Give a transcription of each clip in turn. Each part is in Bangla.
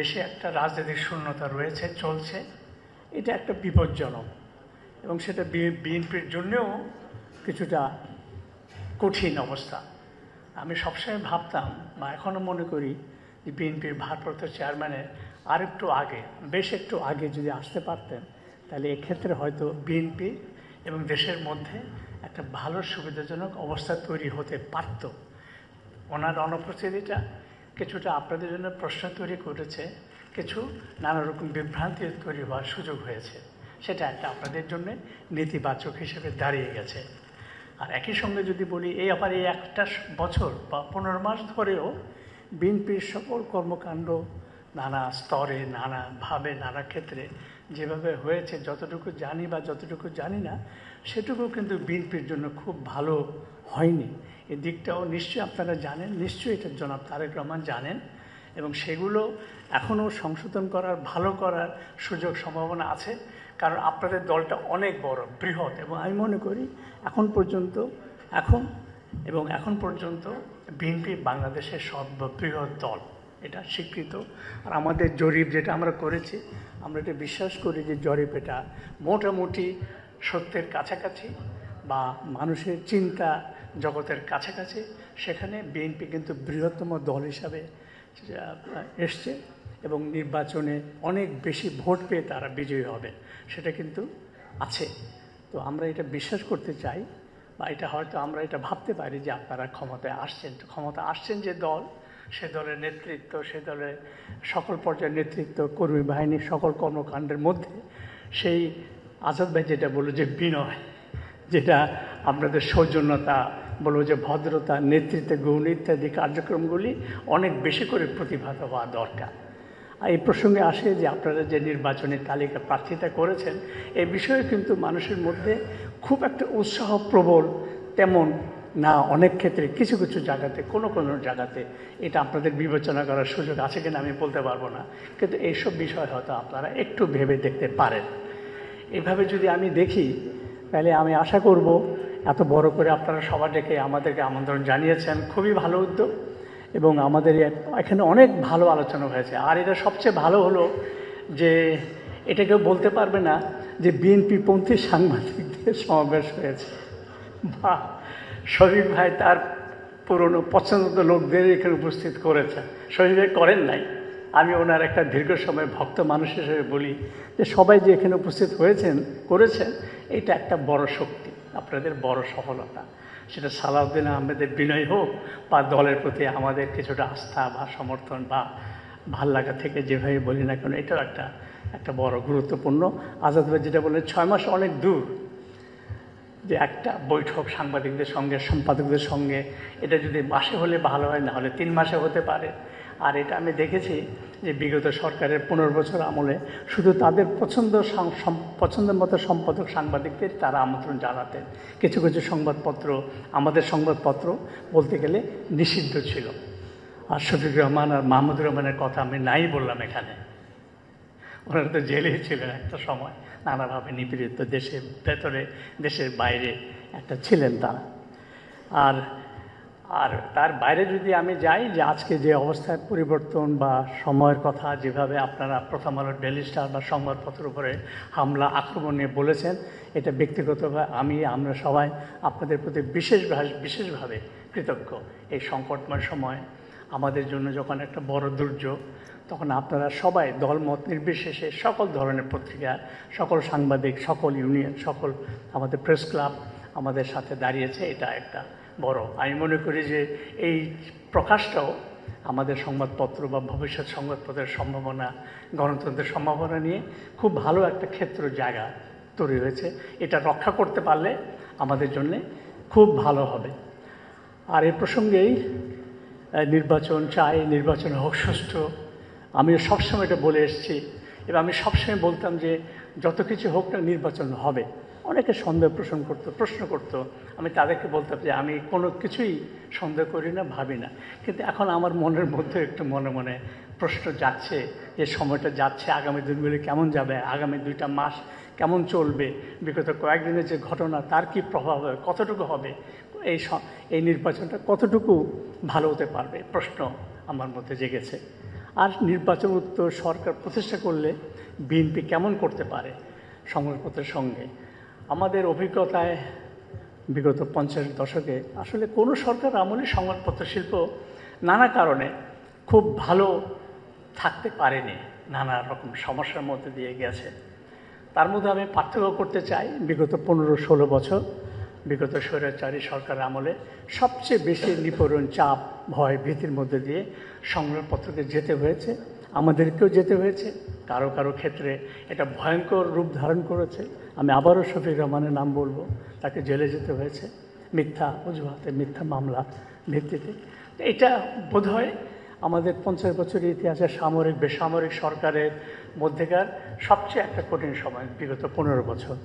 দেশে একটা রাজনৈতিক শূন্যতা রয়েছে, চলছে। এটা একটা বিপজ্জনক এবং সেটা বিএনপির জন্যও কিছুটা কঠিন অবস্থা। আমি সবসময় ভাবতাম বা এখনও মনে করি যে বিএনপির ভারপ্রাপ্ত চেয়ারম্যানের বেশ একটু আগে যদি আসতে পারতেন, তাহলে এক্ষেত্রে হয়তো বিএনপি এবং দেশের মধ্যে একটা ভালো সুবিধাজনক অবস্থা তৈরি হতে পারত। ওনার অনুপস্থিতিটা কিছুটা আপনাদের জন্য প্রশ্ন তৈরি করেছে, কিছু নানা রকম বিভ্রান্তি তৈরি হওয়ার সুযোগ হয়েছে। সেটা একটা আপনাদের জন্য নেতিবাচক হিসেবে দাঁড়িয়ে গেছে। আর একই সঙ্গে যদি বলি, এই একটা বছর বা 15 মাস ধরেও বিএনপির সকল কর্মকাণ্ড নানা স্তরে, নানাভাবে, নানা ক্ষেত্রে যেভাবে হয়েছে, যতটুকু জানি বা যতটুকু জানি না, সেটুকু কিন্তু বিএনপির জন্য খুব ভালো হয়নি। এই দিকটাও নিশ্চয়ই আপনারা জানেন, নিশ্চয়ই এটা জনাব তারেক রহমান জানেন, এবং সেগুলো এখনও সংশোধন করার, ভালো করার সুযোগ সম্ভাবনা আছে। কারণ আপনাদের দলটা অনেক বড়, বৃহৎ, এবং আমি মনে করি এখন পর্যন্ত বিএনপি বাংলাদেশের সর্ববৃহৎ দল, এটা স্বীকৃত। আর আমাদের জরিপ যেটা আমরা করেছি, আমরা এটা বিশ্বাস করি যে জরিপ এটা মোটামুটি সত্যের কাছাকাছি বা মানুষের চিন্তা জগতের কাছাকাছি। সেখানে বিএনপি কিন্তু বৃহত্তম দল হিসাবে এসছে এবং নির্বাচনে অনেক বেশি ভোট পেয়ে তারা বিজয়ী হবে, সেটা কিন্তু আছে। তো আমরা এটা বিশ্বাস করতে চাই, বা এটা হয়তো আমরা এটা ভাবতে পারি যে আপনারা ক্ষমতায় আসছেন যে দল, সে দলের নেতৃত্ব, সে দলের সকল পর্যায়ের নেতৃত্ব, কর্মী বাহিনীর সকল কর্মকাণ্ডের মধ্যে সেই আজাদ ভাই যেটা বলল যে বিনয়, যেটা আপনাদের সৌজন্যতা, বলবো যে ভদ্রতা, নেতৃত্বে গৌণ ইত্যাদি কার্যক্রমগুলি অনেক বেশি করে প্রতিভাত হওয়া দরকার। আর এই প্রসঙ্গে আসে যে আপনারা যে নির্বাচনী তালিকা প্রার্থিতা করেছেন, এই বিষয়ে কিন্তু মানুষের মধ্যে খুব একটা উৎসাহ প্রবল তেমন না। অনেক ক্ষেত্রে কিছু কিছু জায়গাতে, কোনো জায়গাতে এটা আপনাদের বিবেচনা করার সুযোগ আছে কিনা আমি বলতে পারবো না, কিন্তু এইসব বিষয় হয়তো আপনারা একটু ভেবে দেখতে পারেন। এভাবে যদি আমি দেখি, তাহলে আমি আশা করব, এত বড় করে আপনারা সবার ডেকে আমাদেরকে আমন্ত্রণ জানিয়েছেন, খুবই ভালো উদ্যোগ, এবং আমাদের এখানে অনেক ভালো আলোচনা হয়েছে। আর এটা সবচেয়ে ভালো হলো যে এটা কেউ বলতে পারবে না যে বিএনপি পন্থী সাংবাদিকদের সমাবেশ হয়েছে, বা শফিক ভাই তার পুরনো পছন্দের লোকদের এখানে উপস্থিত করেছেন। শফিক ভাই করেন নাই। আমি ওনার একটা দীর্ঘ সময় ভক্ত মানুষ হিসেবে বলি যে সবাই যে এখানে উপস্থিত করেছেন, এটা একটা বড় শক্তি, আপনাদের বড় সফলতা। সেটা সালাউদ্দিন আহমেদের বিনয় হোক বা দলের প্রতি আমাদের কিছুটা আস্থা বা সমর্থন বা ভাল লাগা থেকে যেভাবে বলি না কেন, এটাও একটা বড় গুরুত্বপূর্ণ। আজাদ ভাই যেটা বললেন 6 মাস অনেক দূর, যে একটা বৈঠক সাংবাদিকদের সঙ্গে, সম্পাদকদের সঙ্গে, এটা যদি মাসে হলে ভালো হয়, না হলে 3 মাসে হতে পারে। আর এটা আমি দেখেছি যে বিগত সরকারের 15 বছর আমলে শুধু তাদের পছন্দের মতো সম্পাদক সাংবাদিকদের তারা আমন্ত্রণ জানাতেন। কিছু কিছু সংবাদপত্র, আমাদের সংবাদপত্র বলতে গেলে নিষিদ্ধ ছিল। আর শফিক রহমান আর মাহমুদুর রহমানের কথা আমি নাই বললাম এখানে, ওনারা তো জেলেই ছিলেন একটা সময়, নানাভাবে নিপীড়িত, দেশের ভেতরে দেশের বাইরে একটা ছিলেন তারা। আর তার বাইরে যদি আমি যাই, যে আজকে যে অবস্থার পরিবর্তন বা সময়ের কথা যেভাবে আপনারা প্রথম আলো, ডেইলি স্টার বা সংবাদপত্রের উপরে হামলা, আক্রমণ নিয়ে বলেছেন, এটা ব্যক্তিগতভাবে আমরা সবাই আপনাদের প্রতি বিশেষভাবে কৃতজ্ঞ। এই সংকটময় সময় আমাদের জন্য যখন একটা বড় দুর্যোগ, তখন আপনারা সবাই দলমত নির্বিশেষে সকল ধরনের পত্রিকা, সকল সাংবাদিক, সকল ইউনিয়ন, সকল আমাদের প্রেস ক্লাব আমাদের সাথে দাঁড়িয়েছে। এটা একটা বড়, আমি মনে করি যে এই প্রকাশটাও আমাদের সংবাদপত্র বা ভবিষ্যৎ সংবাদপত্রের সম্ভাবনা, গণতন্ত্রের সম্ভাবনা নিয়ে খুব ভালো একটা জায়গা তৈরি হয়েছে। এটা রক্ষা করতে পারলে আমাদের জন্যে খুব ভালো হবে। আর এই প্রসঙ্গেই নির্বাচন চাই, নির্বাচন হোক সুষ্ঠু। আমি সবসময় এটা বলে এসেছি, এবং আমি সবসময় বলতাম যে যত কিছু হোক না, নির্বাচন হবে। অনেকে সন্দেহ প্রশ্ন করতো, আমি তাদেরকে বলতাম যে আমি কোনো কিছুই সন্দেহ করি না, ভাবি না। কিন্তু এখন আমার মনের মধ্যে একটু মনে মনে প্রশ্ন যাচ্ছে যে সময়টা যাচ্ছে, আগামী দিনগুলি কেমন যাবে, আগামী 2টা মাস কেমন চলবে, বিগত কয়েকদিনের যে ঘটনা তার কি প্রভাব হবে, কতটুকু হবে, এই নির্বাচনটা কতটুকু ভালো হতে পারবে, প্রশ্ন আমার মধ্যে জেগেছে। আর নির্বাচন উত্তর সরকার প্রতিষ্ঠা করলে বিএনপি কেমন করতে পারে সংবাদপত্রের সঙ্গে। আমাদের অভিজ্ঞতায় বিগত 50 দশকে আসলে কোনো সরকার আমলে সংবাদপত্র শিল্প নানা কারণে খুব ভালো থাকতে পারেনি, নানা রকম সমস্যার মধ্যে দিয়ে গেছে। তার মধ্যে আমি পার্থক্য করতে চাই বিগত 15-16 বছর বিগত স্বৈরাচারী সরকারের আমলে সবচেয়ে বেশি নিপীড়ন, চাপ, ভয়, ভীতির মধ্যে দিয়ে সংবাদপত্রকে যেতে হয়েছে, আমাদেরকেও যেতে হয়েছে। কারো কারো ক্ষেত্রে এটা ভয়ঙ্কর রূপ ধারণ করেছে। আমি আবারও শফিক রহমানের নাম বলবো, তাকে জেলে যেতে হয়েছে মিথ্যা অজুহাতে, মিথ্যা মামলা ভিত্তিতে। এটা বোধহয় আমাদের 50 বছরের ইতিহাসে সামরিক বেসামরিক সরকারের মধ্যেকার সবচেয়ে একটা কঠিন সময় বিগত 15 বছর।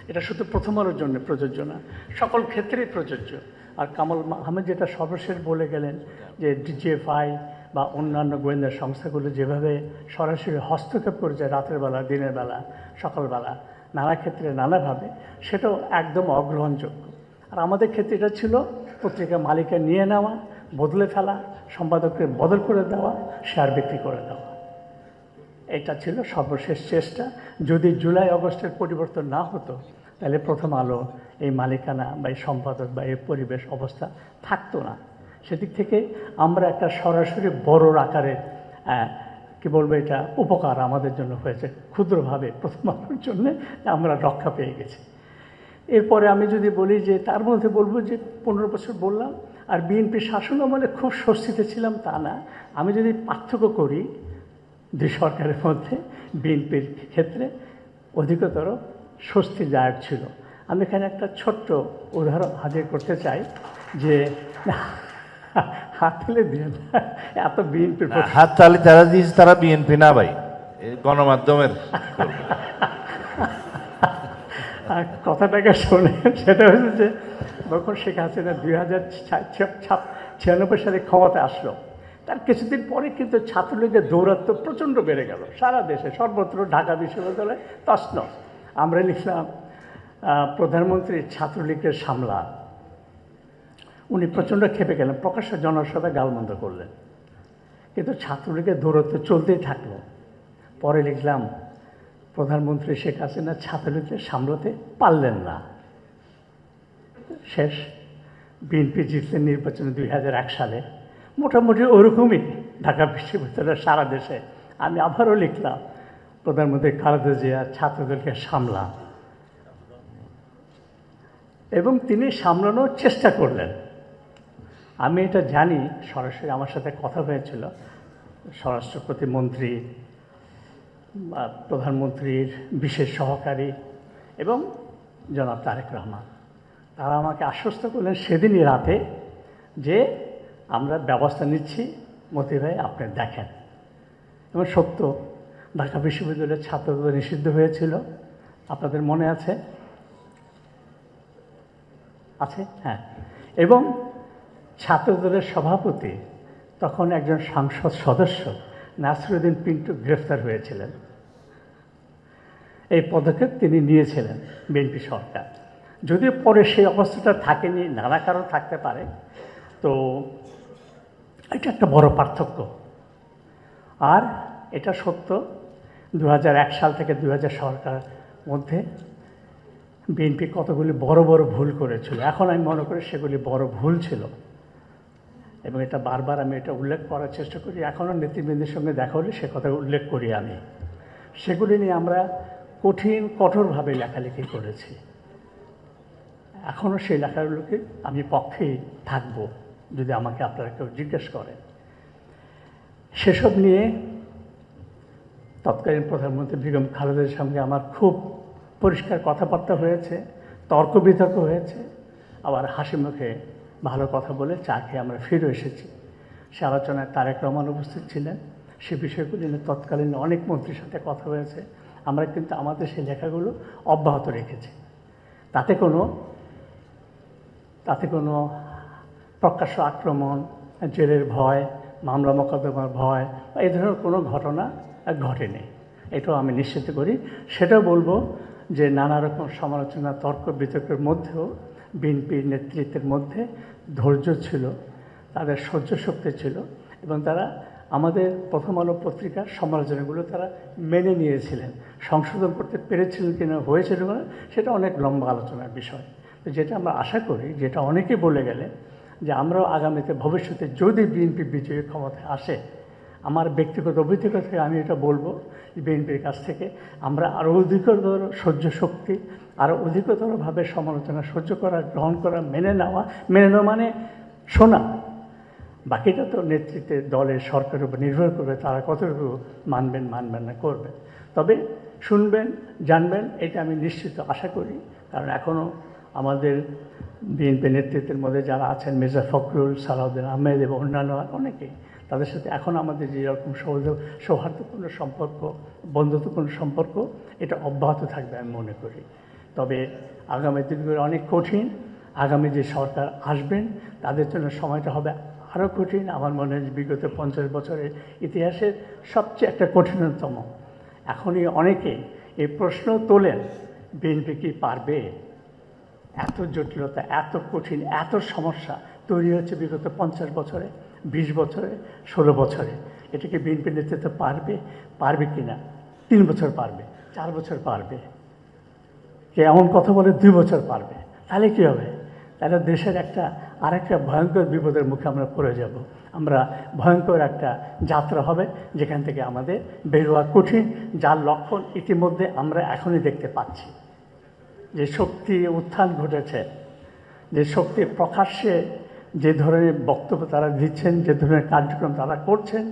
এটা শুধু প্রথম আলোর জন্য প্রযোজ্য না, সকল ক্ষেত্রেই প্রযোজ্য। আর কামাল আহমেদ যেটা সর্বশেষ বলে গেলেন যে ডিজিএফআই বা অন্যান্য গোয়েন্দা সংস্থাগুলো যেভাবে সরাসরি হস্তক্ষেপ করেছে রাতের বেলা, দিনের বেলা, সকালবেলা, নানা ক্ষেত্রে নানাভাবে, সেটাও একদম অগ্রহণযোগ্য। আর আমাদের ক্ষেত্রে এটা ছিল পত্রিকা মালিকা নিয়ে নেওয়া, বদলে ফেলা, সম্পাদককে বদল করে দেওয়া, শেয়ার বিক্রি করে দেওয়া। এটা ছিল সর্বশেষ চেষ্টা। যদি জুলাই আগস্টের পরিবর্তন না হতো তাহলে প্রথম আলো এই মালিকানা বা এই সম্পাদক বা এই পরিবেশ অবস্থা থাকতো না। সেদিক থেকে আমরা একটা সরাসরি বড় আকারের কি বলবো, এটা উপকার আমাদের জন্য হয়েছে। ক্ষুদ্রভাবে প্রথম আলোর জন্য আমরা রক্ষা পেয়ে গেছি। এরপরে আমি যদি বলি যে তার মধ্যে বলবো যে 15 বছর বললাম, আর বিএনপি শাসন আমলে খুব স্বস্তিতে ছিলাম তা না। আমি যদি পার্থক্য করি দুই সরকারের মধ্যে, বিএনপির ক্ষেত্রে অধিকতর স্বস্তিদায়ক ছিল। আমি এখানে একটা ছোট্ট উদাহরণ হাজির করতে চাই যে হাত তুলে দিয়ে এত বিএনপির হাত তালি যারা দিয়েছে তারা বিএনপি না ভাই, গণমাধ্যমের কথাটাকে শোনে। সেটা হচ্ছে যে যখন শেখ হাসিনা 2096 সালে ক্ষমতা আসলো, তার কিছুদিন পরে কিন্তু ছাত্রলীগের দৌরাত্ম প্রচণ্ড বেড়ে গেল সারা দেশে, সর্বত্র, ঢাকা বিশ্ববিদ্যালয়ে তছনছ। আমরা লিখলাম প্রধানমন্ত্রী ছাত্রলীগের সামলা। উনি প্রচণ্ড খেপে গেলেন, প্রকাশ্য জনসভায় গালমন্দ করলেন, কিন্তু ছাত্রলীগের দৌরাত্ম চলতেই থাকলো। পরে লিখলাম প্রধানমন্ত্রী শেখ হাসিনা ছাত্রলীগকে সামলাতে পারলেন না। শেষ বিএনপি জিতলেন নির্বাচনে 2001 সালে। মোটামুটি ওরকমই ঢাকা বিশ্ববিদ্যালয়ের সারা দেশে। আমি আবারও লিখলাম প্রধানমন্ত্রী খালেদা জিয়া ছাত্রদেরকে সামলা, এবং তিনি সামলানোর চেষ্টা করলেন। আমি এটা জানি, সরাসরি আমার সাথে কথা হয়েছিল স্বরাষ্ট্র প্রতিমন্ত্রী, প্রধানমন্ত্রীর বিশেষ সহকারী এবং জনাব তারেক রহমান। তারা আমাকে আশ্বস্ত করলেন সেদিনই রাতে যে আমরা ব্যবস্থা নিচ্ছি, মতি ভাই আপনি দেখেন। এবং সত্য, ঢাকা বিশ্ববিদ্যালয়ের ছাত্রদের নিষিদ্ধ হয়েছিল, আপনাদের মনে আছে? আছে, হ্যাঁ। এবং ছাত্রদলের সভাপতি তখন একজন সংসদ সদস্য নাসিরউদ্দিন পিন্টু গ্রেফতার হয়েছিলেন। এই পদক্ষেপ তিনি নিয়েছিলেন বিএনপি সরকার। যদিও পরে সেই অবস্থাটা থাকেনি, নানা কারণ থাকতে পারে। তো এটা একটা বড় পার্থক্য। আর এটা সত্য, 2001 সাল থেকে 2000 সরকারের মধ্যে বিএনপি কতগুলি বড় বড় ভুল করেছিল। এখন আমি মনে করি সেগুলি বড় ভুল ছিল, এবং এটা বারবার আমি এটা উল্লেখ করার চেষ্টা করি। এখনও নেতৃবৃন্দের সঙ্গে দেখা হলে সে কথা উল্লেখ করি আমি। সেগুলি নিয়ে আমরা কঠোরভাবে লেখালেখি করেছি। এখনও সেই লেখাগুলোকে আমি পক্ষেই থাকব যদি আমাকে আপনারা কেউ জিজ্ঞেস করেন। সেসব নিয়ে তৎকালীন প্রধানমন্ত্রী বেগম খালেদার সঙ্গে আমার খুব পরিষ্কার কথাবার্তা হয়েছে, তর্ক বিতর্ক হয়েছে, আবার হাসি মুখে ভালো কথা বলে চা খেয়ে আমরা ফিরে এসেছি। সে আলোচনায় তারেক রহমান উপস্থিত ছিলেন। সে বিষয়গুলি নিয়ে তৎকালীন অনেক মন্ত্রীর সাথে কথা হয়েছে। আমরা কিন্তু আমাদের সেই লেখাগুলো অব্যাহত রেখেছি। তাতে কোনো প্রকাশ্য আক্রমণ, জেলের ভয়, মামলা মোকদ্দমার ভয় বা এই ধরনের কোনো ঘটনা ঘটেনি, এটাও আমি নিশ্চিত করি। সেটাও বলবো যে নানা রকম সমালোচনা, তর্ক বিতর্কের মধ্যেও বিএনপির নেতৃত্বের মধ্যে ধৈর্য ছিল, তাদের সহ্য শক্তি ছিল, এবং তারা আমাদের প্রথম আলো পত্রিকার সমালোচনাগুলো তারা মেনে নিয়েছিলেন। সংশোধন করতে পেরেছিলেন কিনা, হয়েছিল কিনা, সেটা অনেক লম্বা আলোচনার বিষয়। তো যেটা আমরা আশা করি, যেটা অনেকে বলে গেলে, যে আমরাও আগামীতে ভবিষ্যতে যদি বিএনপি বিজয়ী ক্ষমতায় আসে, আমার ব্যক্তিগত অভিজ্ঞতা থেকে আমি এটা বলবো, বিএনপির কাছ থেকে আমরা আরও অধিকতর সহ্য শক্তি, আরও অধিকতরভাবে সমালোচনা সহ্য করা, গ্রহণ করা, মেনে নেওয়া মানে শোনা। বাকিটা তো নেতৃত্বে, দলের, সরকারের উপর নির্ভর করবে, তারা কতটুকু মানবেন না করবেন। তবে শুনবেন, জানবেন, এটা আমি নিশ্চিত আশা করি। কারণ এখনও আমাদের বিএনপি নেতৃত্বের মধ্যে যারা আছেন, মির্জা ফখরুল, সালাউদ্দিন আহমেদ এবং অন্যান্য অনেকেই, তাদের সাথে এখন আমাদের যেরকম সৌহার্দ্যপূর্ণ সম্পর্ক, বন্ধুত্বপূর্ণ সম্পর্ক, এটা অব্যাহত থাকবে আমি মনে করি। তবে আগামী দিনগুলো অনেক কঠিন। আগামী যে সরকার আসবেন তাদের জন্য সময়টা হবে আরও কঠিন। আমার মনে হয় বিগত 50 বছরের ইতিহাসের সবচেয়ে একটা কঠিনতম। এখনই অনেকে এই প্রশ্ন তোলেন, বিএনপি কি পারবে? এত জটিলতা, এত কঠিন, এত সমস্যা তৈরি হচ্ছে বিগত 50 বছরে, 20 বছরে, 16 বছরে। এটাকে বিএনপি নেতৃত্ব পারবে কি না? 3 বছর পারবে, 4 বছর পারবে, কে এমন কথা বলে 2 বছর পারবে। তাহলে কী হবে? তাহলে দেশের আরেকটা ভয়ঙ্কর বিপদের মুখে আমরা পড়ে যাব। আমরা ভয়ঙ্কর একটা যাত্রা হবে, যেখান থেকে আমাদের বের হওয়া কঠিন, যার লক্ষণ ইতিমধ্যে আমরা এখনই দেখতে পাচ্ছি। যে শক্তি উত্থান ঘটেছে, যে শক্তি প্রকাশ্যে যে ধরনের বক্তব্য তারা দিচ্ছেন, যে ধরনের কার্যক্রম তারা করছেন,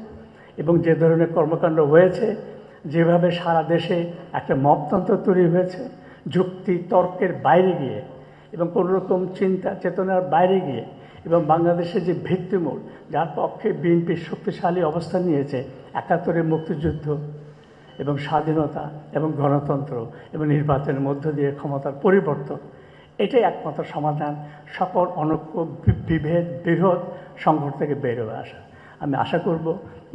এবং যে ধরনের কর্মকাণ্ড হয়েছে, যেভাবে সারা দেশে একটা মপতন্ত্র তৈরি হয়েছে, যুক্তি তর্কের বাইরে গিয়ে এবং কোনোরকম চিন্তা চেতনার বাইরে গিয়ে, এবং বাংলাদেশের যে ভিত্তিমূল, যার পক্ষে বিএনপি শক্তিশালী অবস্থান নিয়েছে, 71-এর মুক্তিযুদ্ধ এবং স্বাধীনতা এবং গণতন্ত্র এবং নির্বাচনের মধ্য দিয়ে ক্ষমতার পরিবর্তন, এটাই একমাত্র সমাধান সকল অনৈক্য, বিভেদ, বিরোধ, সংকট থেকে বের হয়ে আসা। আমি আশা করব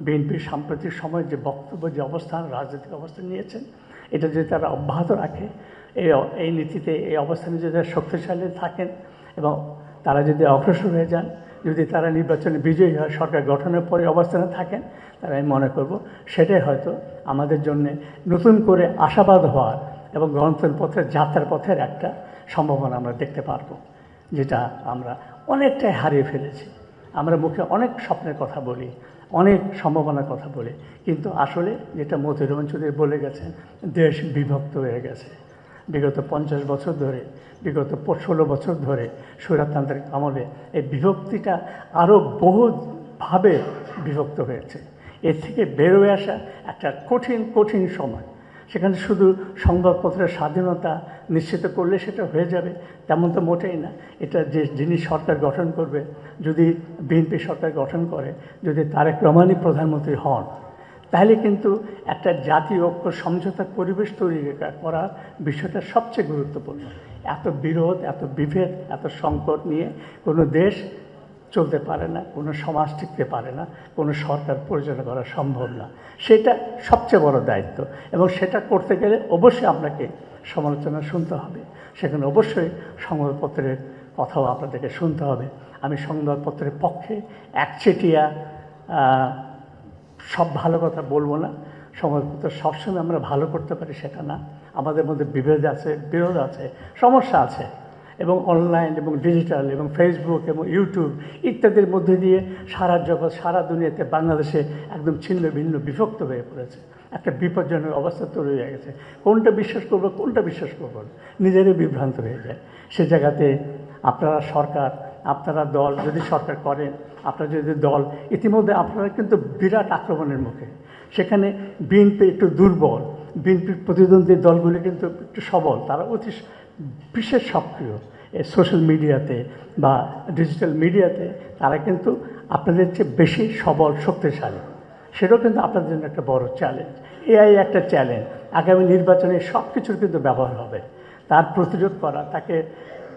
বিএনপির সাম্প্রতিক সময় যে বক্তব্য, যে অবস্থান, রাজনৈতিক অবস্থান নিয়েছেন, এটা যদি তারা অব্যাহত রাখে, এই নীতিতে, এই অবস্থানে যদি তারা শক্তিশালী থাকেন এবং তারা যদি অগ্রসর হয়ে যান, যদি তারা নির্বাচনে বিজয়ী হয়, সরকার গঠনের পরে অবস্থানে থাকেন, তারা আমি মনে করব সেটাই হয়তো আমাদের জন্য নতুন করে আশাবাদ হওয়ার এবং গণতন্ত্রের পথে, যাত্রার পথের একটা সম্ভাবনা আমরা দেখতে পারব, যেটা আমরা অনেকটাই হারিয়ে ফেলেছি। আমরা মুখে অনেক স্বপ্নের কথা বলি, অনেক সম্ভাবনার কথা বলি, কিন্তু আসলে যেটা মতিউর রহমান চৌধুরী বলে গেছেন, দেশ বিভক্ত হয়ে গেছে। বিগত 50 বছর ধরে, বিগত 16 বছর ধরে স্বৈরতান্ত্রিক আমলে এই বিভক্তিটা আরও বহুভাবে বিভক্ত হয়েছে। এর থেকে বেরোয় আসা একটা কঠিন সময়। সেখানে শুধু সংবাদপত্রের স্বাধীনতা নিশ্চিত করলে সেটা হয়ে যাবে, তেমন তো মোটেই না। এটা যিনি সরকার গঠন করবে, যদি বিএনপি সরকার গঠন করে, যদি তারেক রহমানই প্রধানমন্ত্রী হন, তাহলে কিন্তু একটা জাতীয় ঐক্য সমঝোতার পরিবেশ তৈরি করার বিষয়টা সবচেয়ে গুরুত্বপূর্ণ। এত বিরোধ, এত বিভেদ, এত সংকট নিয়ে কোনো দেশ চলতে পারে না, কোনো সমাজ টিকতে পারে না, কোনো সরকার পরিচালনা করা সম্ভব না। সেটা সবচেয়ে বড় দায়িত্ব, এবং সেটা করতে গেলে অবশ্যই আপনাকে সমালোচনা শুনতে হবে। সেখানে অবশ্যই সংবাদপত্রের কথাও আপনাদেরকে শুনতে হবে। আমি সংবাদপত্রের পক্ষে একচেটিয়া সব ভালো কথা বলবো না। সংবাদপত্র সবসময় আমরা ভালো করতে পারি সেটা না। আমাদের মধ্যে বিভেদ আছে, বিরোধ আছে, সমস্যা আছে, এবং অনলাইন এবং ডিজিটাল এবং ফেসবুক এবং ইউটিউব ইত্যাদির মধ্যে দিয়ে সারা জগৎ, সারা দুনিয়াতে বাংলাদেশে একদম ছিন্ন ভিন্ন বিভক্ত হয়ে পড়েছে। একটা বিপজ্জনক অবস্থা তৈরি হয়ে গেছে। কোনটা বিশ্বাস করবো, কোনটা বিশ্বাস করবো না, নিজেরই বিভ্রান্ত হয়ে যায়। সে জায়গাতে আপনারা সরকার, আপনারা দল যদি সরকার করেন, আপনারা যদি দল, ইতিমধ্যে আপনারা কিন্তু বিরাট আক্রমণের মুখে। সেখানে বিএনপি একটু দুর্বল, বিএনপির প্রতিদ্বন্দ্বী দলগুলি কিন্তু একটু সবল, তারা অতি বিশেষ সক্রিয় এই সোশ্যাল মিডিয়াতে বা ডিজিটাল মিডিয়াতে। তারা কিন্তু আপনাদের চেয়ে বেশি সবল, শক্তিশালী। সেটাও কিন্তু আপনাদের জন্য একটা বড় চ্যালেঞ্জ। এআই একটা চ্যালেঞ্জ। আগামী নির্বাচনে সব কিছুর কিন্তু ব্যবহার হবে। তার প্রতিরোধ করা,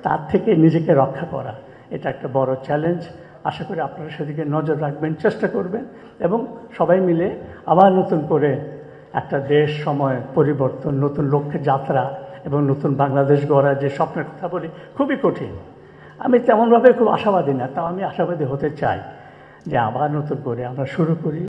তার থেকে নিজেকে রক্ষা করা, এটা একটা বড় চ্যালেঞ্জ। আশা করি আপনারা সেদিকে নজর রাখবেন, চেষ্টা করবেন, এবং সবাই মিলে আবার নতুন করে একটা দেশ, সময় পরিবর্তন, নতুন লক্ষ্যে যাত্রা এবং নতুন বাংলাদেশ গড়ার যে স্বপ্নের কথা বলি, খুবই কঠিন। আমি তেমনভাবে খুব আশাবাদী না, তাও আমি আশাবাদী হতে চাই যে আবার নতুন করে আমরা শুরু করি।